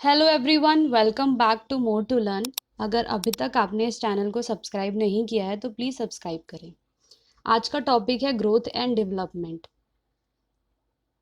Hello everyone, welcome back to more to learn. अगर अभी तक आपने इस चैनल को सब्सक्राइब नहीं किया है तो प्लीज़ सब्सक्राइब करें। आज का टॉपिक है ग्रोथ एंड डेवलपमेंट।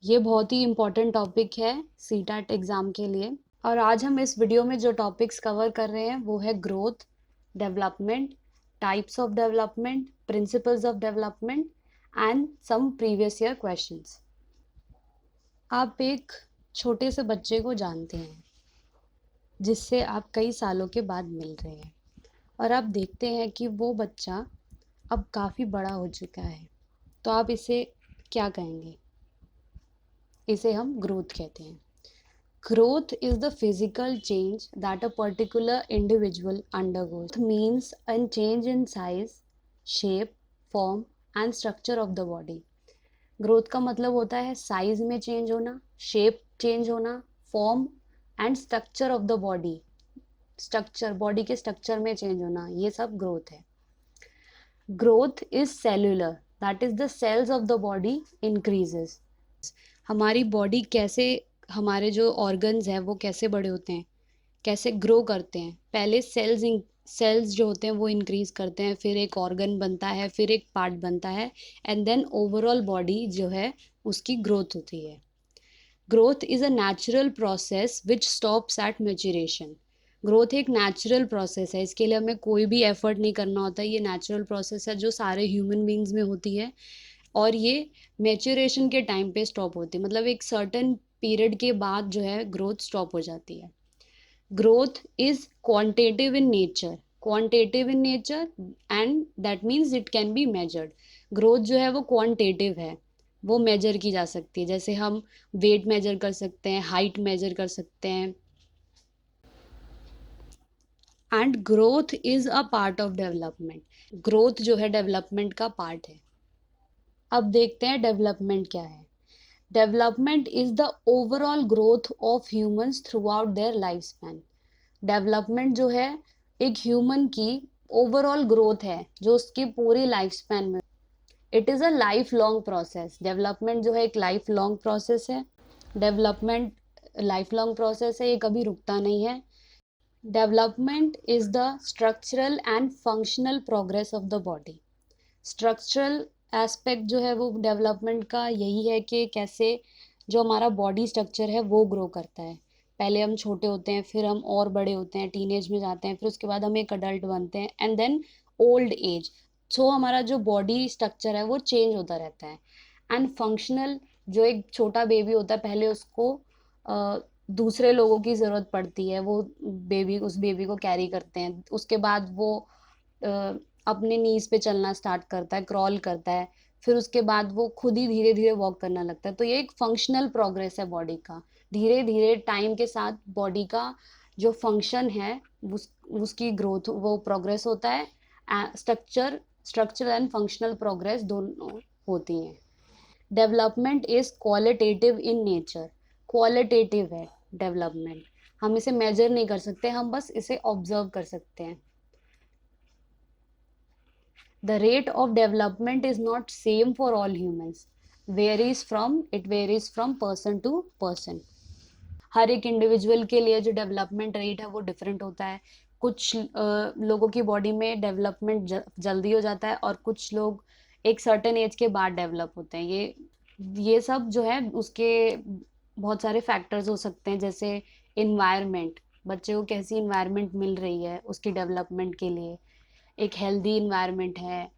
ये बहुत ही इम्पोर्टेंट टॉपिक है सीटैट एग्ज़ाम के लिए। और आज हम इस वीडियो में जो टॉपिक्स कवर कर रहे हैं वो है growth, development, types of development, principles of development and some previous year questions. आप एक छोटे से बच्चे को जानते हैं जिससे आप कई सालों के बाद मिल रहे हैं और आप देखते हैं कि वो बच्चा अब काफ़ी बड़ा हो चुका है। तो आप इसे क्या कहेंगे? इसे हम ग्रोथ कहते हैं। Growth is the physical change that a particular individual undergoes. Means a change in size, shape, form and structure of the body. Growth का मतलब होता है साइज में चेंज होना, शेप चेंज होना, form and structure of the body. Structure, body के structure में change होना, ये सब ग्रोथ है। Growth is cellular, that is the cells of the body increases. हमारी बॉडी कैसे, हमारे जो ऑर्गन्स हैं वो कैसे बड़े होते हैं, कैसे ग्रो करते हैं। पहले सेल्स जो होते हैं वो इंक्रीज करते हैं, फिर एक ऑर्गन बनता है, फिर एक पार्ट बनता है, एंड देन ओवरऑल बॉडी जो है उसकी ग्रोथ होती है। Growth is a natural process which stops at maturation. Growth एक नेचुरल प्रोसेस है, इसके लिए हमें कोई भी एफर्ट नहीं करना होता। ये नेचुरल प्रोसेस है जो सारे ह्यूमन बींग्स में होती है और ये मेच्योरेशन के टाइम पे स्टॉप होती है। मतलब एक सर्टन पीरियड के बाद जो है ग्रोथ स्टॉप हो जाती है। Growth is quantitative in nature, quantitative in nature and that means it can be measured. Growth जो है वो क्वांटिटेटिव है, वो मेजर की जा सकती है। जैसे हम वेट मेजर कर सकते हैं, हाइट मेजर कर सकते हैं। And growth is a part of development. Growth जो है डेवलपमेंट का पार्ट है। अब देखते हैं डेवलपमेंट क्या है। Development is the overall growth of humans through out their life span. Development जो है एक ह्यूमन की ओवरऑल ग्रोथ है जो उसकी पूरी लाइफ स्पैन में। It is a life long process. Development जो है एक लाइफ लॉन्ग प्रोसेस है। डेवलपमेंट लाइफ लॉन्ग प्रोसेस है, ये कभी रुकता नहीं है। Development is the structural and functional progress of the body. Structural aspect जो है वो डेवलपमेंट का यही है कि कैसे जो हमारा बॉडी स्ट्रक्चर है वो ग्रो करता है। पहले हम छोटे होते हैं, फिर हम और बड़े होते हैं, टीनेज में जाते हैं, फिर उसके बाद हम एक अडल्ट बनते हैं एंड देन ओल्ड एज। सो हमारा जो बॉडी स्ट्रक्चर है वो चेंज होता रहता है। एंड फंक्शनल, जो एक छोटा बेबी होता है पहले उसको दूसरे लोगों की ज़रूरत पड़ती है, वो उस बेबी को कैरी करते हैं। उसके बाद वो अपने नीज पे चलना स्टार्ट करता है, क्रॉल करता है, फिर उसके बाद वो खुद ही धीरे धीरे वॉक करना लगता है। तो ये एक फंक्शनल प्रोग्रेस है बॉडी का। धीरे धीरे टाइम के साथ बॉडी का जो फंक्शन है उसकी ग्रोथ, वो प्रोग्रेस होता है। स्ट्रक्चर एंड फंक्शनल प्रोग्रेस दोनों होती हैं। Development is qualitative in nature. Qualitative है डेवलपमेंट, हम इसे मेजर नहीं कर सकते, हम बस इसे ऑब्जर्व कर सकते हैं। The rate of development is not same for all humans. It varies from person to person. हर एक इंडिविजुअल के लिए जो डेवलपमेंट रेट है वो डिफरेंट होता है। कुछ लोगों की बॉडी में डेवलपमेंट जल्दी हो जाता है और कुछ लोग एक सर्टेन एज के बाद डेवलप होते हैं। ये सब जो है उसके बहुत सारे फैक्टर्स हो सकते हैं, जैसे इन्वायरमेंट, बच्चे को कैसी इन्वायरमेंट मिल रही है उसकी डेवलपमेंट के लिए। एक हेल्दी इन्वायरमेंट है।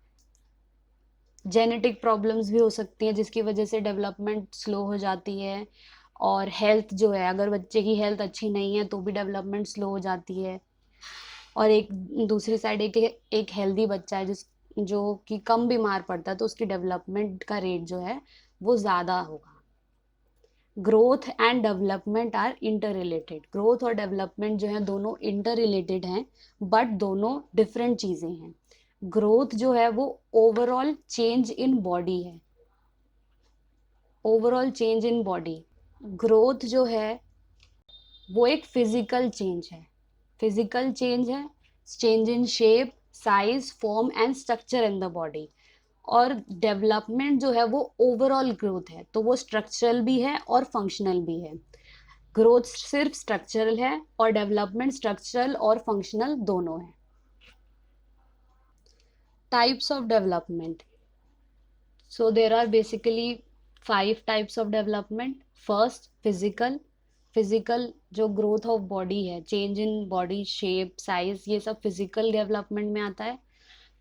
जेनेटिक प्रॉब्लम्स भी हो सकती हैं जिसकी वजह से डेवलपमेंट स्लो हो जाती है। और हेल्थ जो है, अगर बच्चे की हेल्थ अच्छी नहीं है तो भी डेवलपमेंट स्लो हो जाती है। और एक दूसरी साइड एक हेल्दी बच्चा है जो कि कम बीमार पड़ता है तो उसकी डेवलपमेंट का रेट जो है वो ज़्यादा होगा। Growth and development are interrelated. Growth और डेवलपमेंट जो है दोनों इंटर रिलेटेड हैं, बट दोनों डिफरेंट चीज़ें हैं। ग्रोथ जो है वो ओवरऑल चेंज इन बॉडी है। Overall change in body. Growth जो है वो एक फिजिकल चेंज है। फिजिकल चेंज है, change in shape, size, form and structure in the body. और डेवलपमेंट जो है वो ओवरऑल ग्रोथ है, तो वो स्ट्रक्चरल भी है और फंक्शनल भी है। ग्रोथ सिर्फ स्ट्रक्चरल है और डेवलपमेंट स्ट्रक्चरल और फंक्शनल दोनों है। Types of development, so there are basically 5 types of development. First, physical जो ग्रोथ ऑफ बॉडी है, change in body shape size, ये सब फिजिकल डेवलपमेंट में आता है।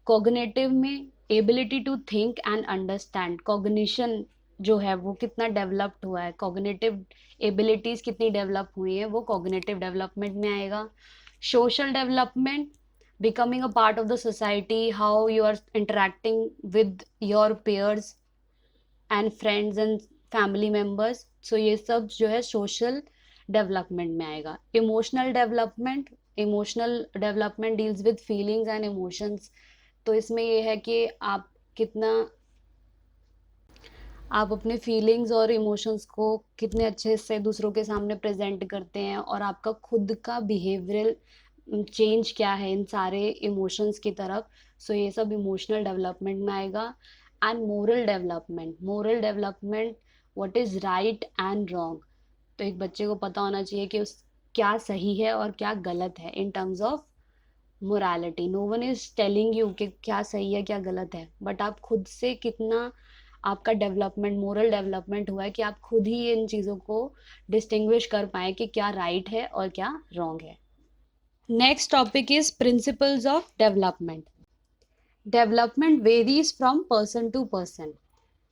कॉग्निटिव में ability to think and understand, cognition जो है वो कितना डेवलप्ड हुआ है, कॉग्निटिव एबिलिटीज कितनी डेवलप हुई है, वो कॉग्निटिव डेवलपमेंट में आएगा। Social development, becoming a part of the society, how you are interacting with your peers and friends and family members, so ये सब जो है सोशल डेवलपमेंट में आएगा। Emotional development deals with feelings and emotions, तो इसमें ये है कि आप कितना आप अपने फीलिंग्स और इमोशंस को कितने अच्छे से दूसरों के सामने प्रेजेंट करते हैं, और आपका खुद का बिहेवियरल चेंज क्या है इन सारे इमोशंस की तरफ, सो ये सब इमोशनल डेवलपमेंट में आएगा। And moral development what is right and wrong, तो एक बच्चे को पता होना चाहिए कि उस क्या सही है और क्या गलत है in terms of morality. No one is telling you कि क्या सही है क्या गलत है, बट आप खुद से कितना आपका डेवलपमेंट, मोरल डेवलपमेंट हुआ है कि आप खुद ही इन चीज़ों को डिस्टिंग्विश कर पाए कि क्या राइट है और क्या रॉन्ग है। Next topic is principles of development. Development varies from person to person,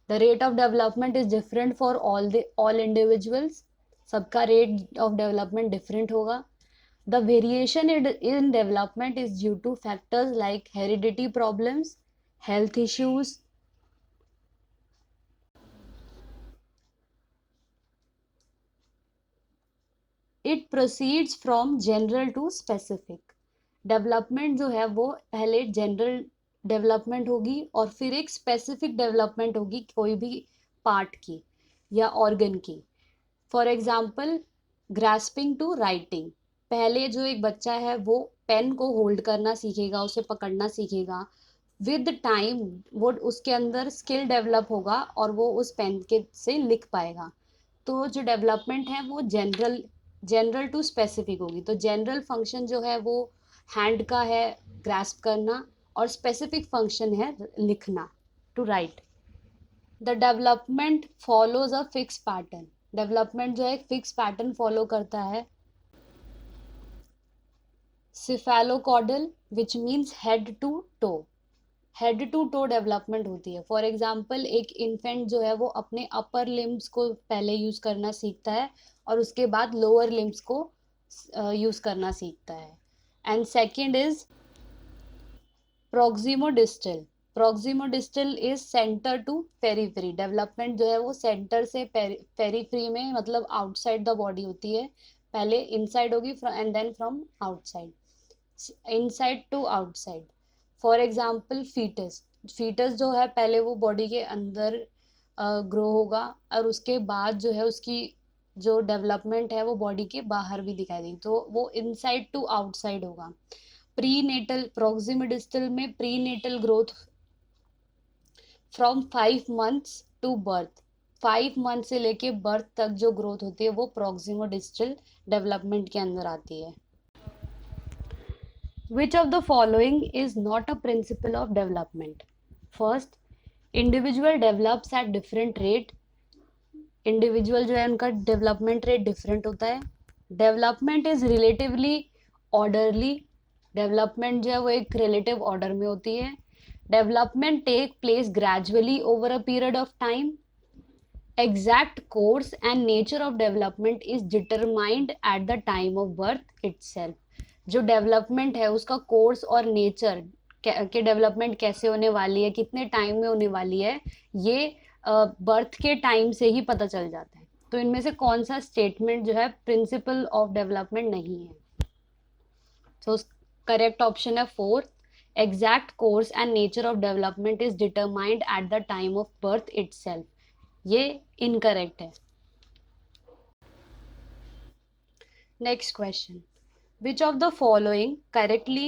the rate of development is different for all individuals, सबका रेट ऑफ डेवलपमेंट डिफरेंट होगा। The variation in development is due to factors like heredity problems, health issues, it proceeds from general to specific। Development जो है वो पहले general development होगी और फिर एक स्पेसिफिक डेवलपमेंट होगी कोई भी पार्ट की या ऑर्गन की। For example, grasping to writing, पहले जो एक बच्चा है वो पेन को होल्ड करना सीखेगा, उसे पकड़ना सीखेगा। विद टाइम वो उसके अंदर स्किल डेवलप होगा और वो उस पेन के से लिख पाएगा। तो जो डेवलपमेंट है वो जनरल टू स्पेसिफिक होगी। तो जनरल फंक्शन जो है वो हैंड का है, ग्रास्प करना, और स्पेसिफिक फंक्शन है लिखना, to write. The development follows a fix pattern, development जो है एक फिक्स पैटर्न फॉलो करता है। Cephalocaudal which means head to toe, head to toe development होती है। फॉर एग्जाम्पल, एक इन्फेंट जो है वो अपने अपर लिम्स को पहले यूज करना सीखता है और उसके बाद लोअर लिम्स को यूज करना सीखता है। And second is proximodistal, proximodistal is centre to periphery, development जो है वो सेंटर से पेरीफ्री में, मतलब आउटसाइड द बॉडी होती है, पहले इनसाइड होगी and then from outside, inside to outside. For example, foetus जो है पहले वो बॉडी के अंदर ग्रो होगा और उसके बाद जो है उसकी जो डेवलपमेंट है वो बॉडी के बाहर भी दिखाई देगी, तो वो इनसाइड टू आउटसाइड होगा। प्री नेटल, प्रोक्सिमोडिस्टल में prenatal growth from 5 months to birth, 5 months से लेके बर्थ तक जो ग्रोथ होती है वो प्रोक्सिमोडिस्टल डेवलपमेंट के अंदर आती है। Which of the following is not a principle of development? First, individual develops at different rate, individual जो है उनका डेवलपमेंट रेट डिफरेंट होता है। Development is relatively orderly, development जो है वो एक रिलेटिव ऑर्डर में होती है। Development take place gradually over a period of time. Exact course and nature of development is determined at the time of birth itself, जो डेवलपमेंट है उसका कोर्स और नेचर के डेवलपमेंट कैसे होने वाली है, कितने टाइम में होने वाली है, ये बर्थ के टाइम से ही पता चल जाता है। तो इनमें से कौन सा स्टेटमेंट जो है प्रिंसिपल ऑफ डेवलपमेंट नहीं है? तो करेक्ट ऑप्शन है fourth, exact course and nature of development is determined at the time of birth itself, ये इनकरेक्ट है। Next question, which of the following correctly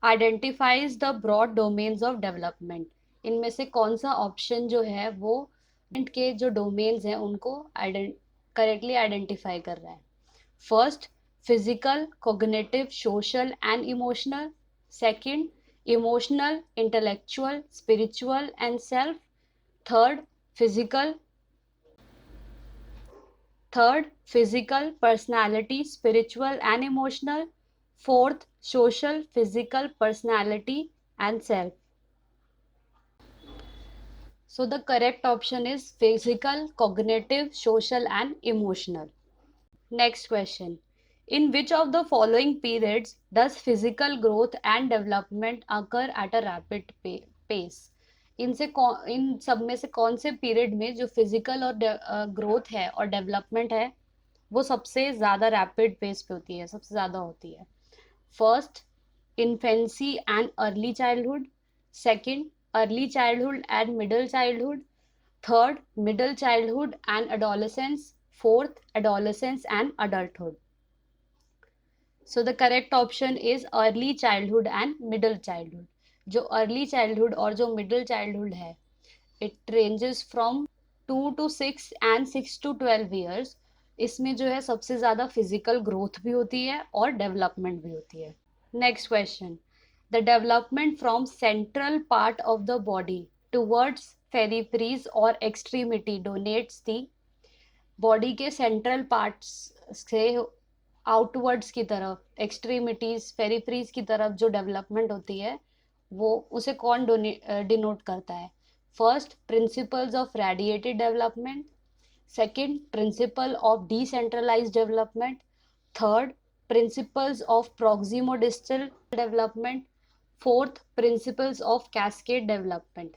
identifies the broad domains of development? इनमें से कौन सा option जो है वो के जो डोमेन्स हैं उनको करेक्टली आइडेंटिफाई कर रहा है? First, physical, cognitive, social, and emotional. Second, emotional, intellectual, spiritual, and self. Third, physical. Third, physical, personality, spiritual, and emotional. Fourth, social, physical, personality, and self. So the correct option is physical, cognitive, social, and emotional. Next question. In which of the following periods does physical growth and development occur at a rapid pace? इन सब में से कौन से period में जो physical और growth है और डेवलपमेंट है वो सबसे ज़्यादा रैपिड पेस पे होती है, सबसे ज़्यादा होती है? First, infancy and early childhood. Second, early childhood and middle childhood. Third, middle childhood and adolescence. Fourth, adolescence and adulthood. So the correct option is early childhood and middle childhood. जो early childhood और जो middle childhood है, it ranges from 2 to 6 and 6 to 12 years. इसमें जो है सबसे ज़्यादा physical growth भी होती है और डेवलपमेंट भी होती है. Next question. The development from central part of the body towards peripheries or extremity donates the body के सेंट्रल पार्ट्स से आउटवर्ड्स की तरफ, एक्सट्रीमिटीज, पेरिफेरीज की तरफ जो डेवलपमेंट होती है वो उसे कौन डिनोट करता है? First, principles of radiated development. Second, principle of decentralised development. Third, principles of proximodistal development. Fourth, principles of cascade development.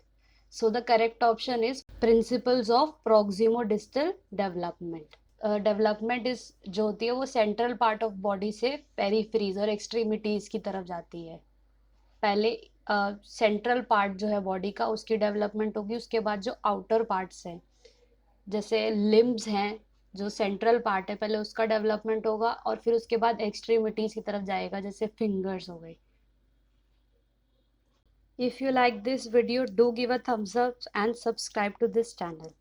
So the correct option is principles of proximodistal development. Development इस जो होती है वो central part of body से peripheries और extremities की तरफ जाती है. पहले सेंट्रल पार्ट जो है बॉडी का उसकी डेवलपमेंट होगी, उसके बाद जो आउटर पार्ट्स हैं जैसे लिम्ब्स हैं, जो सेंट्रल पार्ट है पहले उसका डेवलपमेंट होगा और फिर उसके बाद एक्सट्रीमिटीज की तरफ जाएगा जैसे फिंगर्स हो गई. If you like this video, do give a thumbs up and subscribe to this channel.